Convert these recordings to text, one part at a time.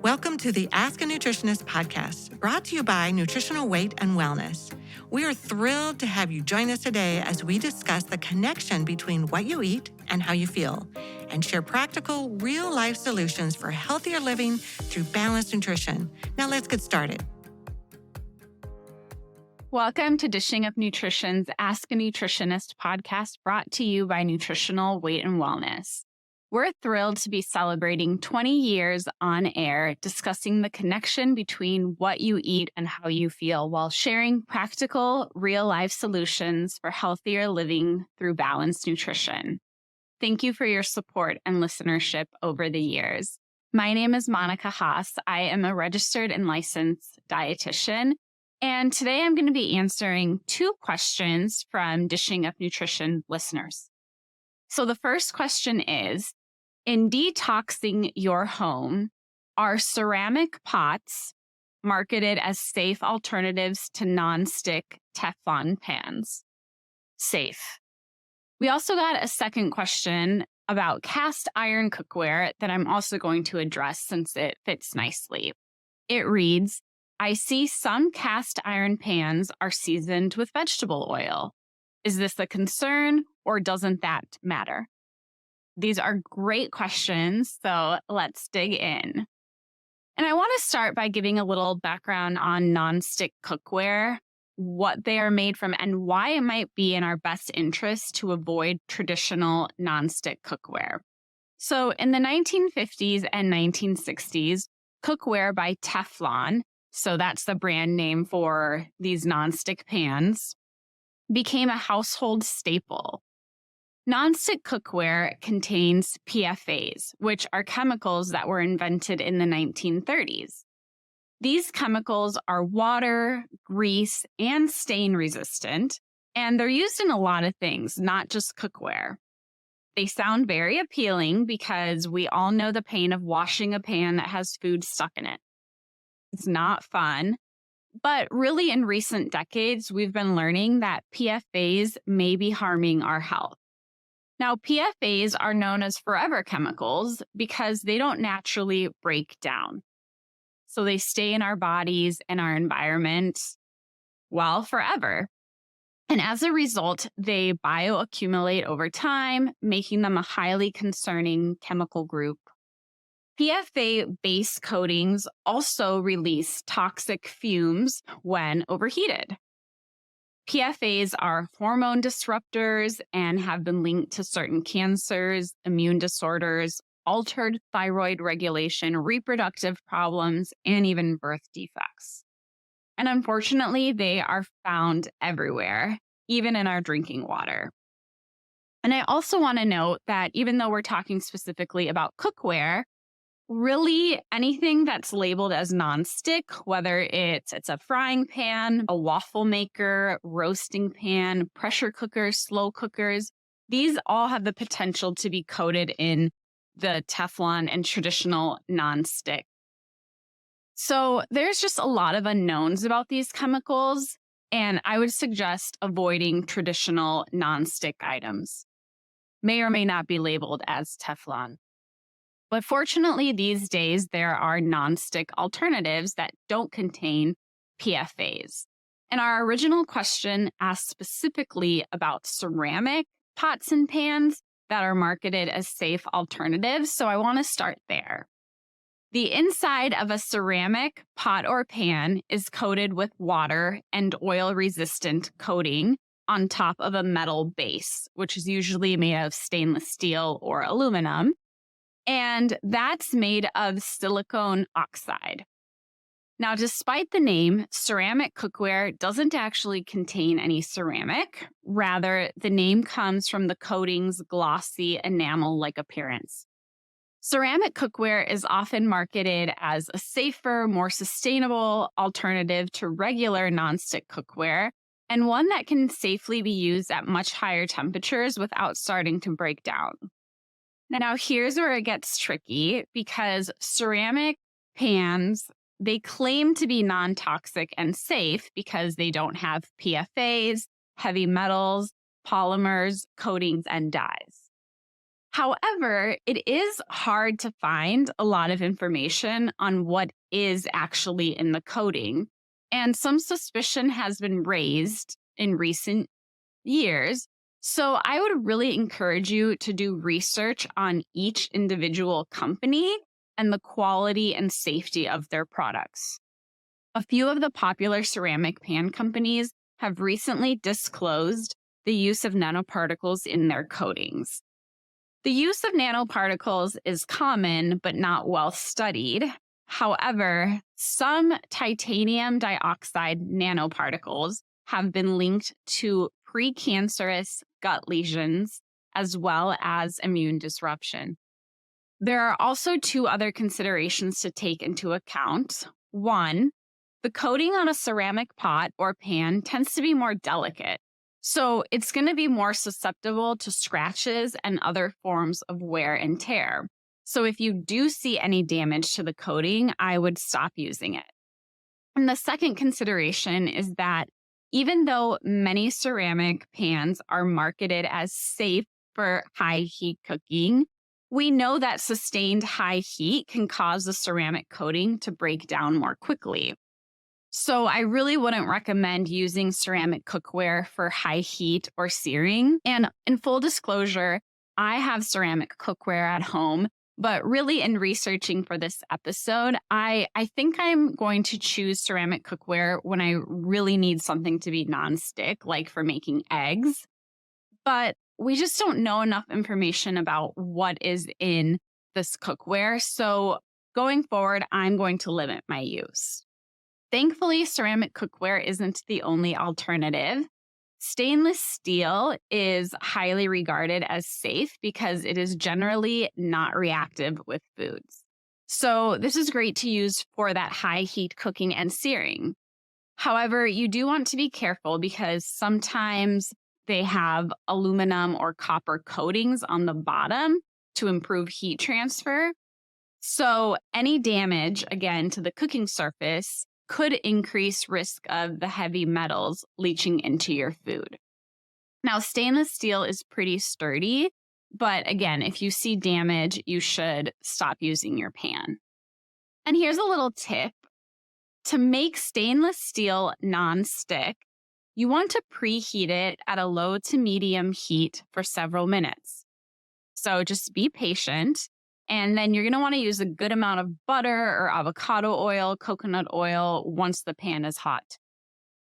Welcome to the Ask a Nutritionist podcast, brought to you by Nutritional Weight and Wellness. We are thrilled to have you join us today as we discuss the connection between what you eat and how you feel, and share practical, real-life solutions for healthier living through balanced nutrition. Now let's get started. Welcome to Dishing Up Nutrition's Ask a Nutritionist podcast, brought to you by Nutritional Weight and Wellness. We're thrilled to be celebrating 20 years on air, discussing the connection between what you eat and how you feel, while sharing practical, real-life solutions for healthier living through balanced nutrition. Thank you for your support and listenership over the years. My name is Monica Haas. I am a registered and licensed dietitian, and today I'm going to be answering two questions from Dishing Up Nutrition listeners. So the first question is, in detoxing your home, are ceramic pots marketed as safe alternatives to nonstick Teflon pans? Safe. We also got a second question about cast iron cookware that I'm also going to address since it fits nicely. It reads, I see some cast iron pans are seasoned with vegetable oil. Is this a concern, or doesn't that matter? These are great questions, so let's dig in. And I want to start by giving a little background on nonstick cookware, what they are made from, and why it might be in our best interest to avoid traditional nonstick cookware. So in the 1950s and 1960s, cookware by Teflon, so that's the brand name for these nonstick pans, became a household staple. Nonstick cookware contains PFAs, which are chemicals that were invented in the 1930s. These chemicals are water, grease, and stain resistant, and they're used in a lot of things, not just cookware. They sound very appealing because we all know the pain of washing a pan that has food stuck in it. It's not fun. But really, in recent decades, we've been learning that PFAs may be harming our health. Now, PFAs are known as forever chemicals because they don't naturally break down. So they stay in our bodies and our environment, well, forever. And as a result, they bioaccumulate over time, making them a highly concerning chemical group. PFA base coatings also release toxic fumes when overheated. PFAs are hormone disruptors and have been linked to certain cancers, immune disorders, altered thyroid regulation, reproductive problems, and even birth defects. And unfortunately, they are found everywhere, even in our drinking water. And I also want to note that even though we're talking specifically about cookware, really, anything that's labeled as nonstick, whether it's a frying pan, a waffle maker, roasting pan, pressure cookers, slow cookers, these all have the potential to be coated in the Teflon and traditional nonstick. So there's just a lot of unknowns about these chemicals, and I would suggest avoiding traditional nonstick items. May or may not be labeled as Teflon. But fortunately, these days, there are nonstick alternatives that don't contain PFAs. And our original question asked specifically about ceramic pots and pans that are marketed as safe alternatives, so I want to start there. The inside of a ceramic pot or pan is coated with water and oil-resistant coating on top of a metal base, which is usually made of stainless steel or aluminum. And that's made of silicone oxide. Now, despite the name, ceramic cookware doesn't actually contain any ceramic. Rather, the name comes from the coating's glossy enamel-like appearance. Ceramic cookware is often marketed as a safer, more sustainable alternative to regular nonstick cookware, and one that can safely be used at much higher temperatures without starting to break down. Now, here's where it gets tricky because ceramic pans, they claim to be non-toxic and safe because they don't have PFAs, heavy metals, polymers, coatings, and dyes. However, it is hard to find a lot of information on what is actually in the coating. And some suspicion has been raised in recent years. So I would really encourage you to do research on each individual company and the quality and safety of their products. A few of the popular ceramic pan companies have recently disclosed the use of nanoparticles in their coatings. The use of nanoparticles is common but not well studied. However, some titanium dioxide nanoparticles have been linked to precancerous gut lesions as well as immune disruption. There are also two other considerations to take into account. One, the coating on a ceramic pot or pan tends to be more delicate, so it's going to be more susceptible to scratches and other forms of wear and tear. So if you do see any damage to the coating, I would stop using it. And the second consideration is that even though many ceramic pans are marketed as safe for high heat cooking, we know that sustained high heat can cause the ceramic coating to break down more quickly. So I really wouldn't recommend using ceramic cookware for high heat or searing. And in full disclosure, I have ceramic cookware at home, but really in researching for this episode, I think I'm going to choose ceramic cookware when I really need something to be nonstick, like for making eggs. But we just don't know enough information about what is in this cookware. So going forward, I'm going to limit my use. Thankfully, ceramic cookware isn't the only alternative. Stainless steel is highly regarded as safe because it is generally not reactive with foods. So this is great to use for that high heat cooking and searing. However, you do want to be careful because sometimes they have aluminum or copper coatings on the bottom to improve heat transfer. So any damage, again, to the cooking surface could increase risk of the heavy metals leaching into your food. Now, stainless steel is pretty sturdy, but again, if you see damage, you should stop using your pan. And here's a little tip. To make stainless steel nonstick, you want to preheat it at a low to medium heat for several minutes. So just be patient. And then you're going to want to use a good amount of butter or avocado oil, coconut oil once the pan is hot.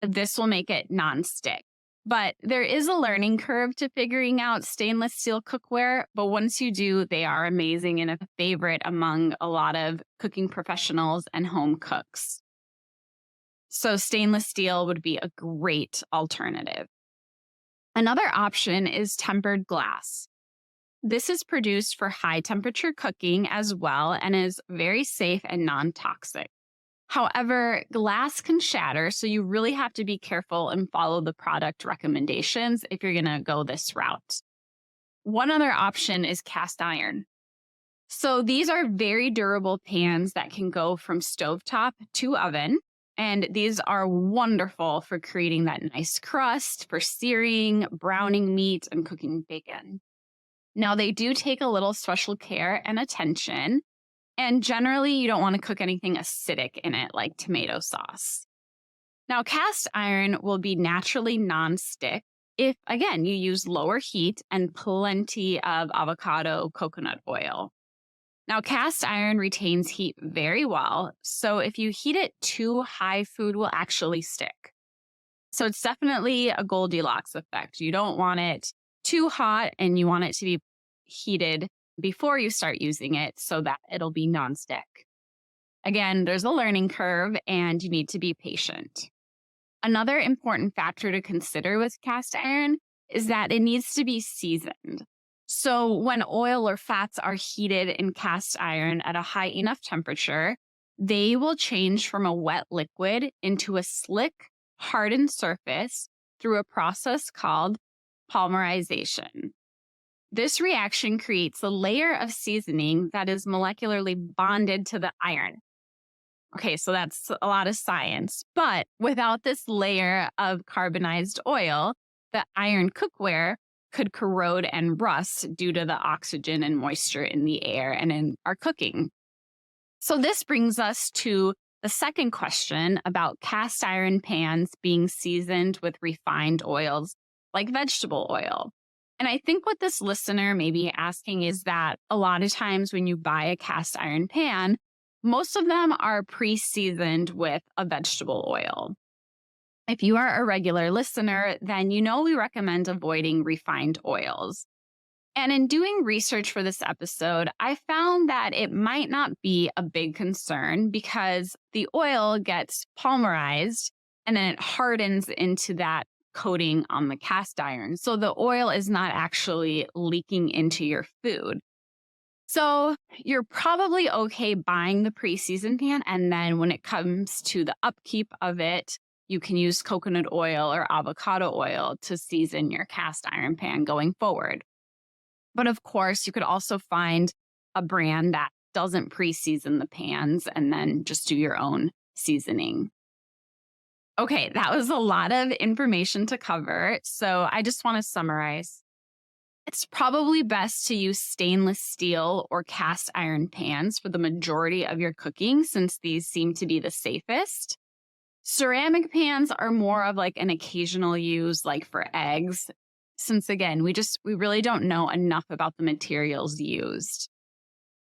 This will make it nonstick. But there is a learning curve to figuring out stainless steel cookware. But once you do, they are amazing and a favorite among a lot of cooking professionals and home cooks. So stainless steel would be a great alternative. Another option is tempered glass. This is produced for high temperature cooking as well and is very safe and non-toxic. However, glass can shatter, so you really have to be careful and follow the product recommendations if you're going to go this route. One other option is cast iron. So these are very durable pans that can go from stovetop to oven. And these are wonderful for creating that nice crust, for searing, browning meat, and cooking bacon. Now, they do take a little special care and attention, and generally you don't want to cook anything acidic in it like tomato sauce. Now, cast iron will be naturally nonstick if, again, you use lower heat and plenty of avocado coconut oil. Now, cast iron retains heat very well, so if you heat it too high, food will actually stick. So it's definitely a Goldilocks effect. You don't want it too hot, and you want it to be heated before you start using it so that it'll be nonstick. Again, there's a learning curve, and you need to be patient. Another important factor to consider with cast iron is that it needs to be seasoned. So when oil or fats are heated in cast iron at a high enough temperature, they will change from a wet liquid into a slick, hardened surface through a process called polymerization. This reaction creates a layer of seasoning that is molecularly bonded to the iron. Okay, so that's a lot of science, but without this layer of carbonized oil, the iron cookware could corrode and rust due to the oxygen and moisture in the air and in our cooking. So this brings us to the second question about cast iron pans being seasoned with refined oils like vegetable oil. And I think what this listener may be asking is that a lot of times when you buy a cast iron pan, most of them are pre-seasoned with a vegetable oil. If you are a regular listener, then you know we recommend avoiding refined oils. And in doing research for this episode, I found that it might not be a big concern because the oil gets polymerized and then it hardens into that coating on the cast iron. So the oil is not actually leaking into your food. So you're probably okay buying the pre-seasoned pan. And then when it comes to the upkeep of it, you can use coconut oil or avocado oil to season your cast iron pan going forward. But of course, you could also find a brand that doesn't pre-season the pans and then just do your own seasoning. Okay, that was a lot of information to cover. So I just want to summarize. It's probably best to use stainless steel or cast iron pans for the majority of your cooking since these seem to be the safest. Ceramic pans are more of like an occasional use, like for eggs, since again, we really don't know enough about the materials used.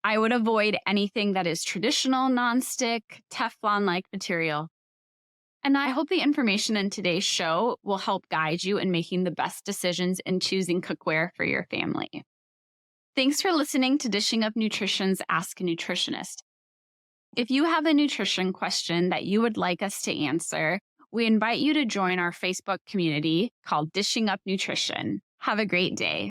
I would avoid anything that is traditional nonstick, Teflon-like material. And I hope the information in today's show will help guide you in making the best decisions in choosing cookware for your family. Thanks for listening to Dishing Up Nutrition's Ask a Nutritionist. If you have a nutrition question that you would like us to answer, we invite you to join our Facebook community called Dishing Up Nutrition. Have a great day.